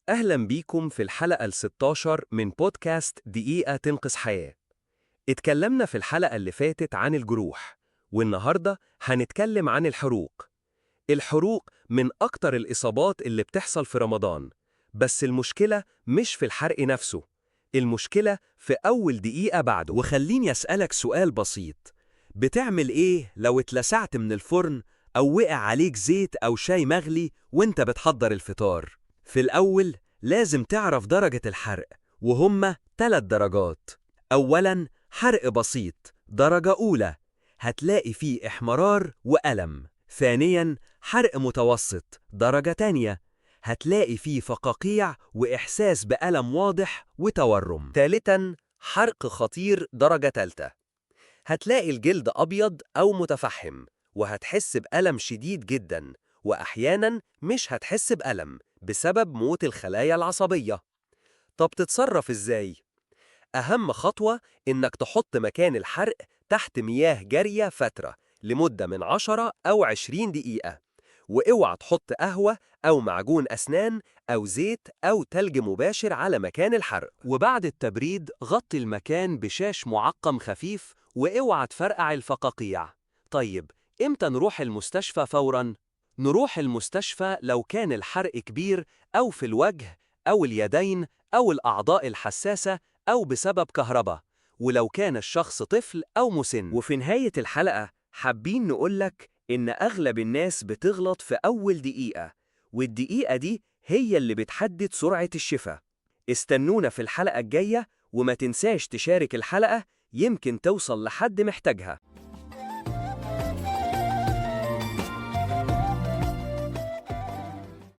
أهلا بيكم في الحلقة ال16 من بودكاست دقيقة تنقذ حياة. اتكلمنا في الحلقة اللي فاتت عن الجروح، والنهاردة هنتكلم عن الحروق. الحروق من أكتر الإصابات اللي بتحصل في رمضان، بس المشكلة مش في الحرق نفسه، المشكلة في أول دقيقة بعده. وخليني أسألك سؤال بسيط، بتعمل إيه لو اتلسعت من الفرن أو وقع عليك زيت أو شاي مغلي وإنت بتحضر الفطار؟ في الأول لازم تعرف درجة الحرق، وهما 3 درجات. أولاً حرق بسيط درجة أولى، هتلاقي فيه إحمرار وألم. ثانياً حرق متوسط درجة تانية، هتلاقي فيه فقاقيع وإحساس بألم واضح وتورم. ثالثاً حرق خطير درجة تالتة، هتلاقي الجلد أبيض أو متفحم، وهتحس بألم شديد جداً، وأحياناً مش هتحس بألم بسبب موت الخلايا العصبية. طب تتصرف إزاي؟ أهم خطوة إنك تحط مكان الحرق تحت مياه جارية فترة لمدة من 10 أو 20 دقيقة، واوعى تحط قهوة أو معجون أسنان أو زيت أو تلج مباشر على مكان الحرق. وبعد التبريد غطي المكان بشاش معقم خفيف واوعى تفرقع الفقاقيع. طيب، امتى نروح المستشفى فوراً؟ نروح المستشفى لو كان الحرق كبير أو في الوجه أو اليدين أو الأعضاء الحساسة أو بسبب كهرباء، ولو كان الشخص طفل أو مسن. وفي نهاية الحلقة حابين نقولك إن أغلب الناس بتغلط في أول دقيقة، والدقيقة دي هي اللي بتحدد سرعة الشفاء. استنونا في الحلقة الجاية، وما تنساش تشارك الحلقة، يمكن توصل لحد محتاجها.